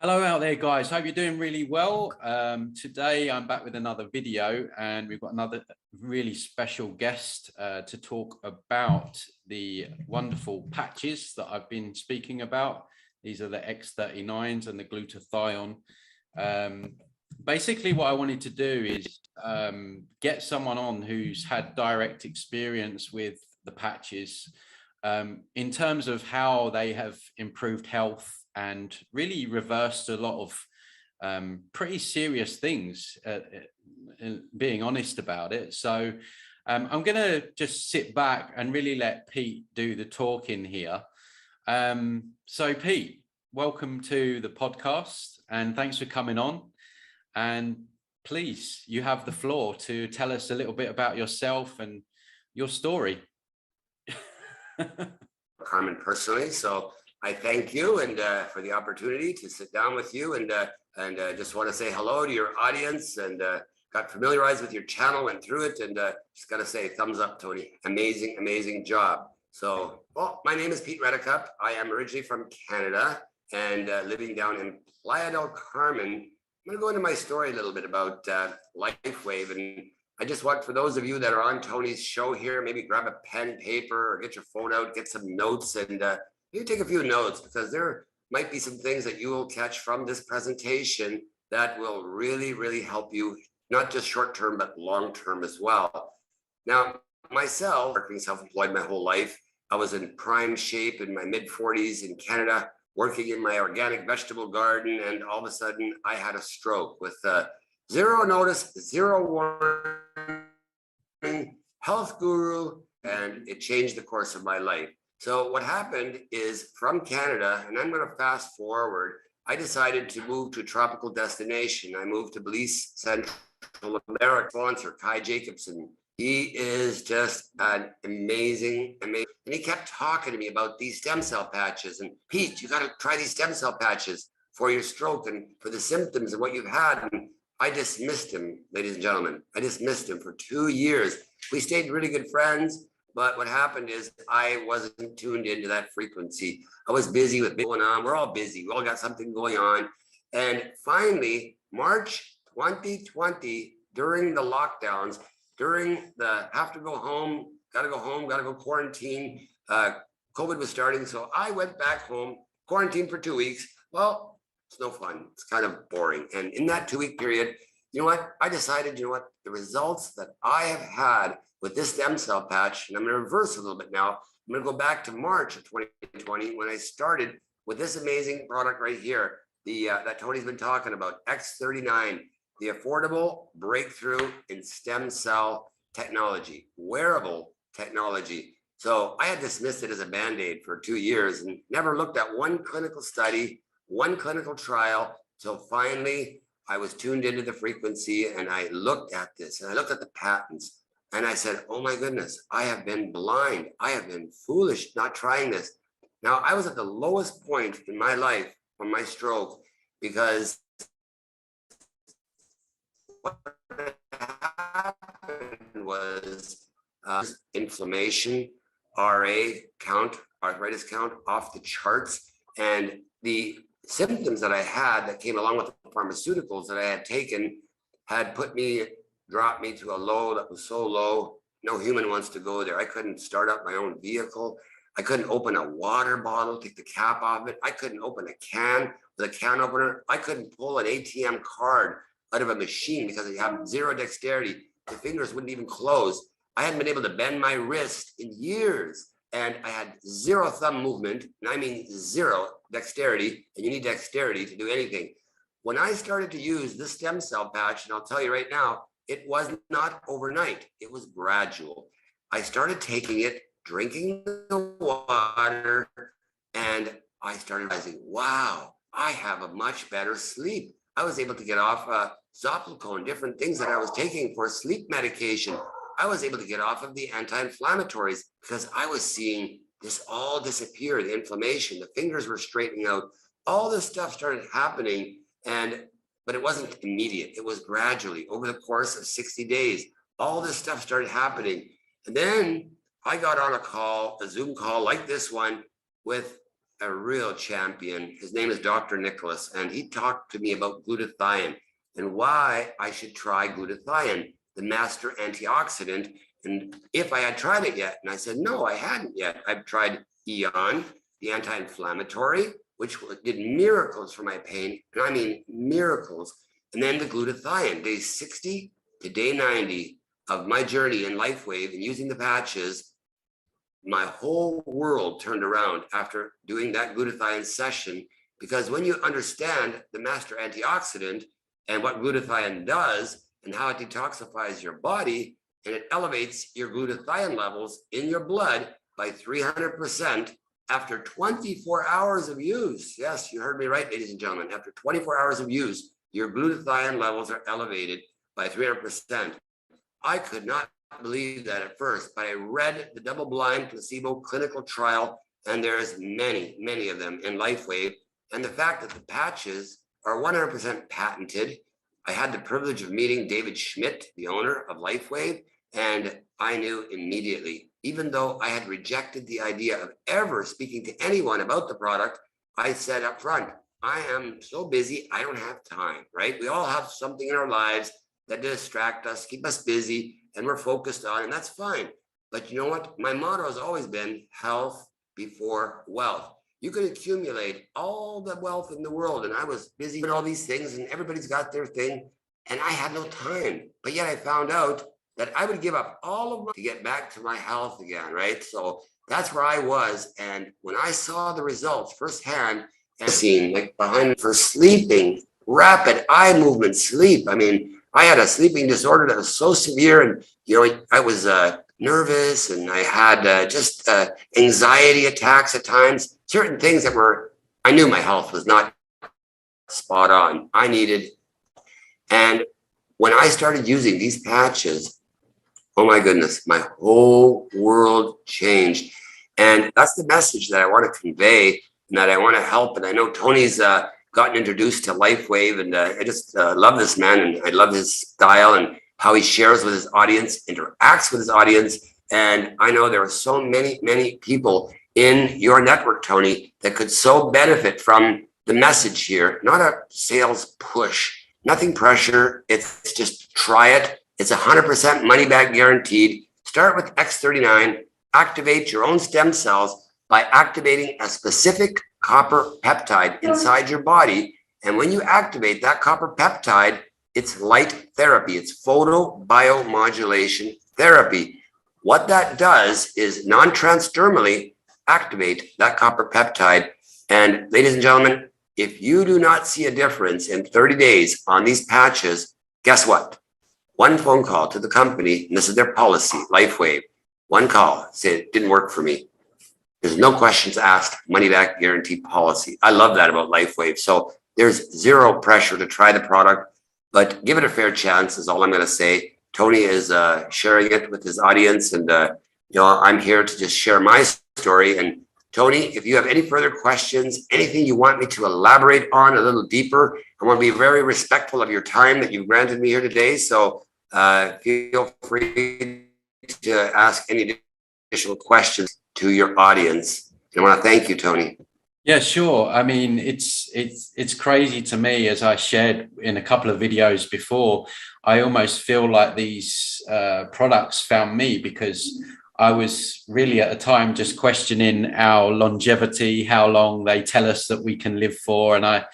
Hello out there, guys. Hope you're doing really well. Today I'm back with another video, and we've got another really special guest to talk about the wonderful patches that I've been speaking about. These are the X39s and the glutathione. Basically, what I wanted to do is get someone on who's had direct experience with the patches in terms of how they have improved health and really reversed a lot of pretty serious things, being honest about it. So I'm going to just sit back and really let Pete do the talking here. So Pete, welcome to the podcast and thanks for coming on. And please, you have the floor to tell us a little bit about yourself and your story. Carmen personally, so I thank you and for the opportunity to sit down with you and just want to say hello to your audience and got familiarized with your channel, went through it, and just got to say thumbs up, Tony. Amazing job. So, well, my name is Pete Redicup. I am originally from Canada and living down in Playa del Carmen. I'm going to go into my story a little bit about Lifewave, and I just want, for those of you that are on Tony's show here, maybe grab a pen, paper, or get your phone out, get some notes, and maybe take a few notes, because there might be some things that you will catch from this presentation that will really help you, not just short term, but long term as well. Now, myself, working self-employed my whole life, I was in prime shape in my mid-40s in Canada, working in my organic vegetable garden, and all of a sudden I had a stroke with zero notice, zero warning, health guru, and it changed the course of my life. So what happened is, from Canada, and I'm going to fast forward, I decided to move to a tropical destination. I moved to Belize, Central America. Sponsor Kai Jacobson. He is just an amazing. And he kept talking to me about these stem cell patches. And Pete, you got to try these stem cell patches for your stroke and for the symptoms and what you've had. And I dismissed him, ladies and gentlemen. I dismissed him for 2 years. We stayed really good friends. But what happened is I wasn't tuned into that frequency. I was busy with going on. We're all busy. We all got something going on. And finally, March 2020, during the lockdowns, during the have to go home, got to go quarantine. COVID was starting. So I went back home, quarantined for 2 weeks. Well, it's no fun. It's kind of boring. And in that 2-week period, you know what? I decided, you know what? The results that I have had with this stem cell patch, and I'm going to reverse a little bit now. I'm going to go back to March of 2020 when I started with this amazing product right here, that Tony's been talking about, X39, the affordable breakthrough in stem cell technology, wearable technology. So I had dismissed it as a Band-Aid for 2 years and never looked at one clinical study, one clinical trial, till finally I was tuned into the frequency and I looked at this and I looked at the patents and I said, oh my goodness, I have been blind. I have been foolish not trying this. Now, I was at the lowest point in my life from my stroke because what happened was inflammation, RA count, arthritis count off the charts. And the symptoms that I had that came along with the pharmaceuticals that I had taken had dropped me to a low that was so low, no human wants to go there. I couldn't start up my own vehicle. I couldn't open a water bottle, take the cap off it. I couldn't open a can with a can opener. I couldn't pull an ATM card out of a machine because I have zero dexterity. The fingers wouldn't even close. I hadn't been able to bend my wrist in years. And I had zero thumb movement, and I mean zero dexterity, and you need dexterity to do anything. When I started to use this stem cell patch, and I'll tell you right now, it was not overnight, it was gradual. I started taking it, drinking the water, and I started realizing, wow, I have a much better sleep. I was able to get off Zopiclone, different things that I was taking for sleep medication. I was able to get off of the anti-inflammatories because I was seeing this all disappear, the inflammation, the fingers were straightening out, all this stuff started happening, but it wasn't immediate. It was gradually over the course of 60 days. All this stuff started happening. And then I got on a Zoom call like this one with a real champion. His name is Dr. Nicholas, and he talked to me about glutathione and why I should try glutathione, the master antioxidant, and if I had tried it yet. And I said, no, I hadn't yet. I've tried Eon, the anti-inflammatory, which did miracles for my pain, and I mean miracles. And then the glutathione, day 60 to day 90 of my journey in Lifewave and using the patches, my whole world turned around after doing that glutathione session. Because when you understand the master antioxidant and what glutathione does and how it detoxifies your body, and it elevates your glutathione levels in your blood by 300% after 24 hours of use. Yes, you heard me right, ladies and gentlemen. After 24 hours of use, your glutathione levels are elevated by 300%. I could not believe that at first, but I read the double-blind placebo clinical trial, and there's many, many of them in Lifewave. And the fact that the patches are 100% patented. I had the privilege of meeting David Schmidt, the owner of Lifewave, and I knew immediately, even though I had rejected the idea of ever speaking to anyone about the product, I said up front, I am so busy, I don't have time, right? We all have something in our lives that distract us, keep us busy, and we're focused on, and that's fine. But you know what? My motto has always been health before wealth. You could accumulate all the wealth in the world, and I was busy with all these things, and everybody's got their thing, and I had no time. But yet I found out that I would give up all of my to get back to my health again, right? So that's where I was. And when I saw the results firsthand, and seen like behind for sleeping, rapid eye movement, sleep. I mean, I had a sleeping disorder that was so severe, and I was nervous, and I had just anxiety attacks at times. Certain things that I knew my health was not spot on. I needed, and when I started using these patches, oh my goodness, my whole world changed. And that's the message that I want to convey and that I want to help. And I know Tony's gotten introduced to Lifewave, and I just love this man, and I love his style and how he shares with his audience, interacts with his audience. And I know there are so many, many people in your network, Tony, that could so benefit from the message here. Not a sales push, nothing pressure. It's just try it. It's 100% money back guaranteed. Start with X39, activate your own stem cells by activating a specific copper peptide inside your body. And when you activate that copper peptide, it's light therapy. It's photobiomodulation therapy. What that does is non-transdermally activate that copper peptide. And ladies and gentlemen, if you do not see a difference in 30 days on these patches, guess what? One phone call to the company, and this is their policy, Lifewave. One call, say it didn't work for me. There's no questions asked, money back guarantee policy. I love that about Lifewave. So there's zero pressure to try the product, but give it a fair chance is all I'm going to say. Tony is sharing it with his audience, and I'm here to just share my story. And Tony, if you have any further questions, anything you want me to elaborate on a little deeper, I want to be very respectful of your time that you've granted me here today. So feel free to ask any additional questions to your audience. I want to thank you, Tony. Yeah, sure. I mean, it's crazy to me, as I shared in a couple of videos before. I almost feel like these products found me, because I was really at the time just questioning our longevity, how long they tell us that we can live for. And I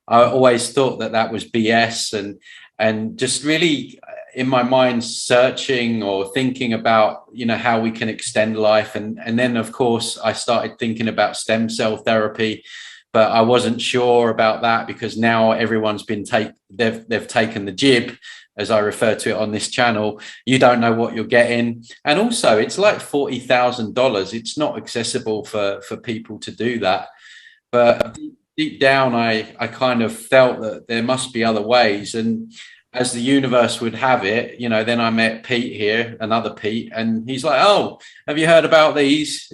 always thought that was BS, and just really in my mind searching or thinking about, how we can extend life. And then, of course, I started thinking about stem cell therapy, but I wasn't sure about that, because now everyone's been they've taken the jib, as I refer to it on this channel. You don't know what you're getting. And also it's like $40,000. It's not accessible for people to do that. But deep down, I kind of felt that there must be other ways. And as the universe would have it, then I met Pete here, another Pete, and he's like, oh, have you heard about these?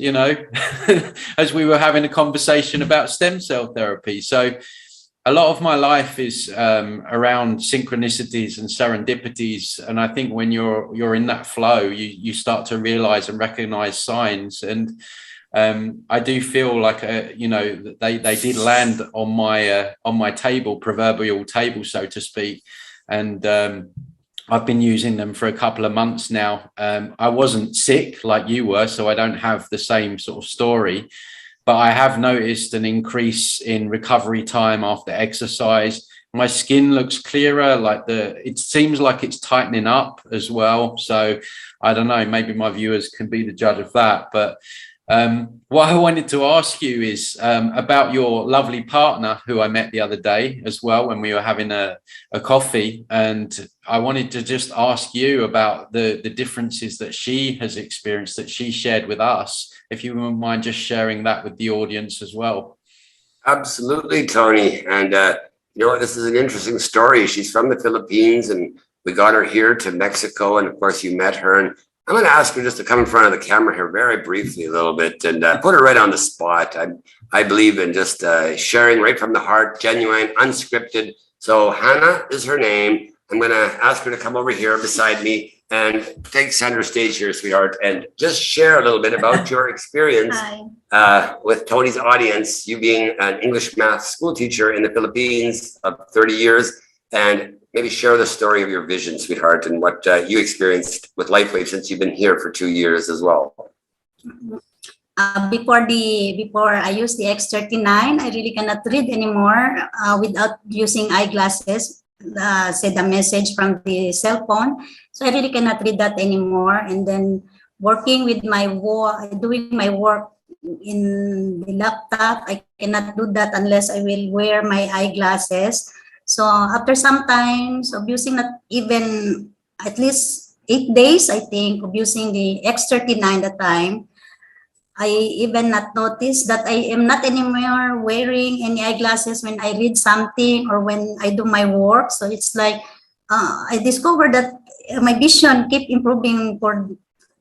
As we were having a conversation about stem cell therapy. So a lot of my life is around synchronicities and serendipities. And I think when you're in that flow, you start to realize and recognize signs. And I do feel like, you know, they did land on my table, proverbial table, so to speak. And I've been using them for a couple of months now. I wasn't sick like you were, so I don't have the same sort of story, but I have noticed an increase in recovery time after exercise. My skin looks clearer, like it seems like it's tightening up as well. So I don't know, maybe my viewers can be the judge of that. But what I wanted to ask you is about your lovely partner who I met the other day as well when we were having a coffee. And I wanted to just ask you about the differences that she has experienced, that she shared with us. If you wouldn't mind just sharing that with the audience as well. Absolutely, Tony. And you know, this is an interesting story. She's from the Philippines, and we got her here to Mexico. And of course, you met her. And I'm going to ask her just to come in front of the camera here very briefly a little bit and put her right on the spot. I believe in just sharing right from the heart, genuine, unscripted. So Hannah is her name. I'm going to ask her to come over here beside me and take center stage here, sweetheart, and just share a little bit about your experience with Tony's audience, you being an English math school teacher in the Philippines of 30 years, and maybe share the story of your vision, sweetheart, and what you experienced with Lifewave since you've been here for 2 years as well. Before I use the X39, I really cannot read anymore without using eyeglasses. Said a message from the cell phone, so I really cannot read that anymore. And then working with my work, doing my work in the laptop, I cannot do that unless I will wear my eyeglasses. So after some times of using not even at least 8 days, I think, of using the X39 at the time, I even not noticed that I am not anymore wearing any eyeglasses when I read something or when I do my work. So it's like I discovered that my vision keep improving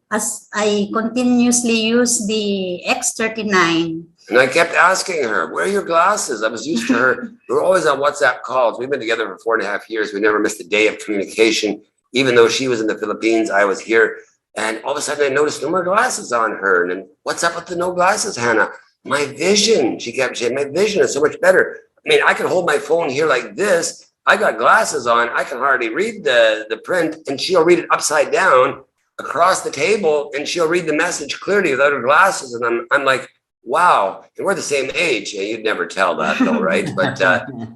as I continuously use the X39. And I kept asking her, where are your glasses? I was used to her. We were always on WhatsApp calls. We've been together for 4.5 years. We never missed a day of communication. Even though she was in the Philippines, I was here. And all of a sudden I noticed no more glasses on her. And then, what's up with the no glasses, Hannah? My vision, she kept saying, my vision is so much better. I mean, I can hold my phone here like this. I got glasses on. I can hardly read the print, and she'll read it upside down across the table, and she'll read the message clearly without her glasses. And I'm like, wow. And we're the same age. Yeah, you'd never tell that though, right? But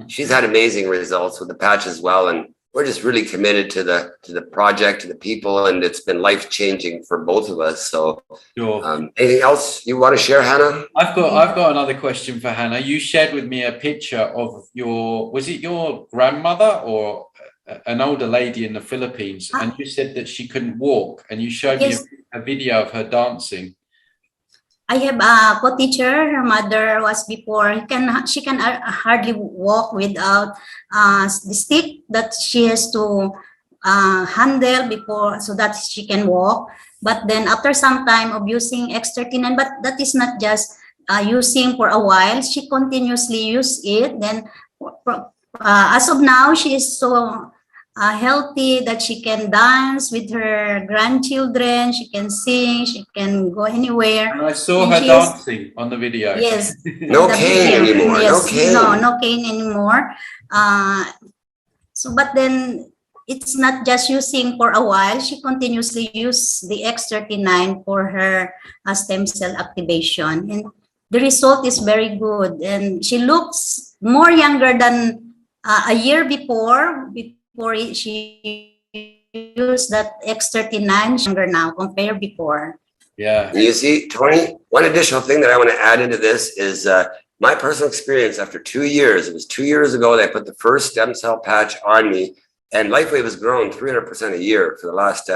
she's had amazing results with the patch as well. And we're just really committed to the project, to the people, and it's been life-changing for both of us. So Sure. Anything else you want to share, Hannah? I've got another question for Hannah. You shared with me a picture of was it your grandmother or an older lady in the Philippines? And you said that she couldn't walk, and you showed me a video of her dancing. I have a co-teacher. Her mother was before. She can hardly walk without the stick that she has to handle before, so that she can walk. But then after some time of using X39, but that is not just using for a while. She continuously use it. Then as of now, she is so healthy that she can dance with her grandchildren. She can sing. She can go anywhere. And I saw her dancing on the video. Yes. No cane anymore. Yes. No cane. No cane anymore. So, but then it's not just using for a while. She continuously use the X39 for her stem cell activation, and the result is very good. And she looks more younger than a year before she used that X39. Younger now compared before. Yeah. You see, Tony, one additional thing that I want to add into this is my personal experience after 2 years. It was 2 years ago that I put the first stem cell patch on me, and Lifewave has grown 300% a year for the last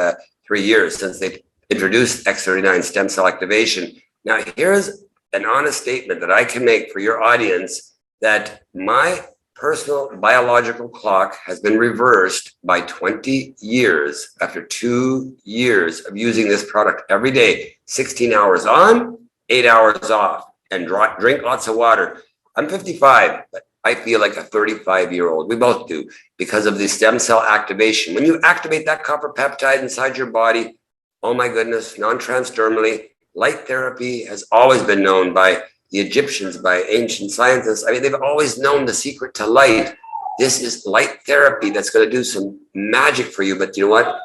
3 years since they introduced X39 stem cell activation. Now, here's an honest statement that I can make for your audience, that my personal biological clock has been reversed by 20 years after 2 years of using this product every day, 16 hours on, 8 hours off, and drink lots of water. I'm 55, but I feel like a 35-year-old. We both do, because of the stem cell activation. When you activate that copper peptide inside your body, oh my goodness, non-transdermally, light therapy has always been known by the Egyptians, by ancient scientists. I mean, they've always known the secret to light. This is light therapy that's going to do some magic for you, but you know what?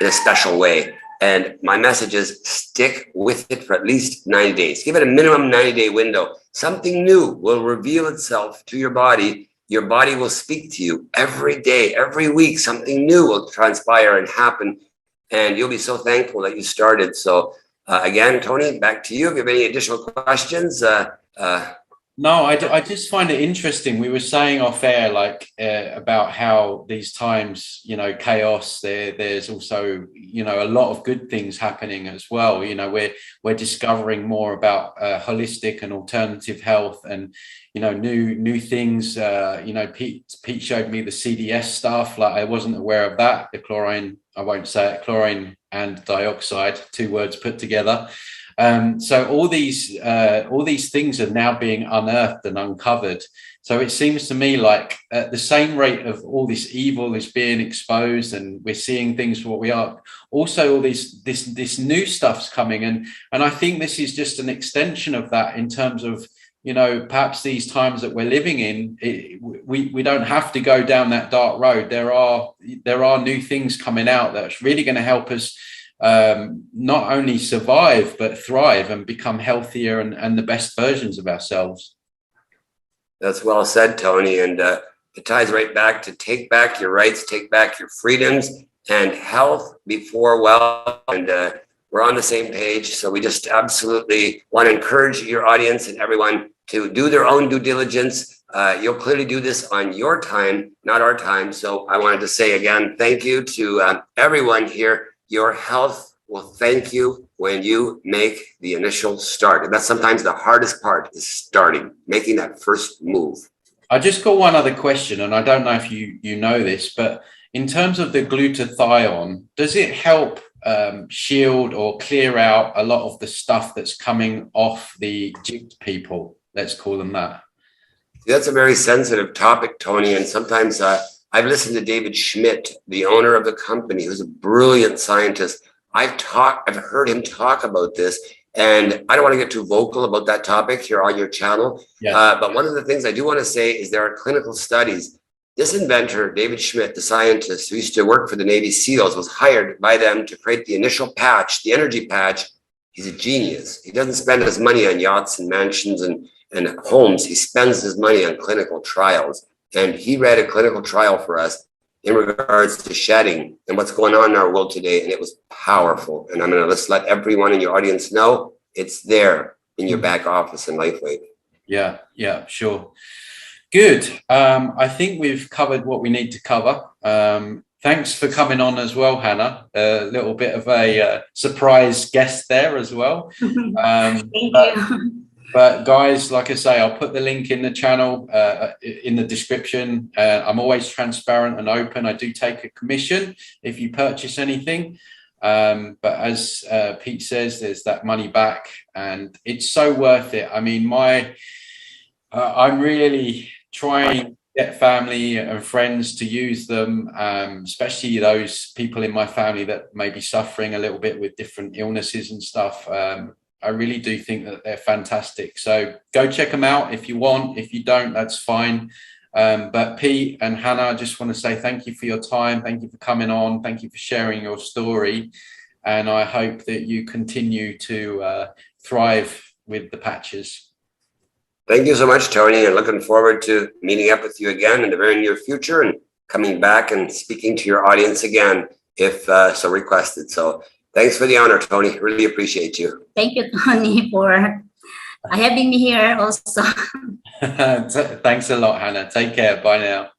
In a special way. And my message is stick with it for at least 90 days. Give it a minimum 90-day window. Something new will reveal itself to your body. Your body will speak to you every day, every week. Something new will transpire and happen. And you'll be so thankful that you started. So again, Tony, back to you. If you have any additional questions. No, I just find it interesting. We were saying off air, like about how these times, you know, chaos, there's also, you know, a lot of good things happening as well. You know, we're discovering more about holistic and alternative health and, you know, new things. You know, Pete showed me the CDS stuff. Like I wasn't aware of that. The chlorine, I won't say it, chlorine and dioxide, 2 words put together. So all these things are now being unearthed and uncovered. So it seems to me like at the same rate of all this evil is being exposed and we're seeing things for what we are, also all this new stuff's coming. And I think this is just an extension of that in terms of, you know, perhaps these times that we're living in, we don't have to go down that dark road. There are new things coming out that's really going to help us not only survive but thrive and become healthier and the best versions of ourselves. That's well said, Tony, and it ties right back to take back your rights, take back your freedoms, and health before wealth. And we're on the same page, so we just absolutely want to encourage your audience and everyone to do their own due diligence. You'll clearly do this on your time, not our time. So I wanted to say again, thank you to everyone here. Your health will thank you when you make the initial start. And that's sometimes the hardest part, is starting, making that first move. I just got one other question, and I don't know if you know this, but in terms of the glutathione, does it help shield or clear out a lot of the stuff that's coming off the gypped people? Let's call them that. That's a very sensitive topic, Tony, and sometimes I've listened to David Schmidt, the owner of the company, who's a brilliant scientist. I've heard him talk about this, and I don't want to get too vocal about that topic here on your channel. Yeah. But one of the things I do want to say is there are clinical studies. This inventor, David Schmidt, the scientist who used to work for the Navy SEALs, was hired by them to create the initial patch, the energy patch. He's a genius. He doesn't spend his money on yachts and mansions and homes. He spends his money on clinical trials. And he ran a clinical trial for us in regards to shedding and what's going on in our world today. And it was powerful. And I'm going to just let everyone in your audience know it's there in your back office in Lifewave. Yeah, sure. Good. I think we've covered what we need to cover. Thanks for coming on as well, Hannah. A little bit of a surprise guest there as well. Thank you. But guys, like I say, I'll put the link in the channel, in the description. I'm always transparent and open. I do take a commission if you purchase anything. But as Pete says, there's that money back and it's so worth it. I mean, I'm really trying to get family and friends to use them, especially those people in my family that may be suffering a little bit with different illnesses and stuff. I really do think that they're fantastic. So go check them out if you want. If you don't, that's fine. But Pete and Hannah, I just want to say thank you for your time. Thank you for coming on. Thank you for sharing your story. And I hope that you continue to thrive with the patches. Thank you so much, Tony. And looking forward to meeting up with you again in the very near future and coming back and speaking to your audience again, if so requested. So thanks for the honor, Tony. Really appreciate you. Thank you, Tony, for having me here also. Thanks a lot, Hannah. Take care. Bye now.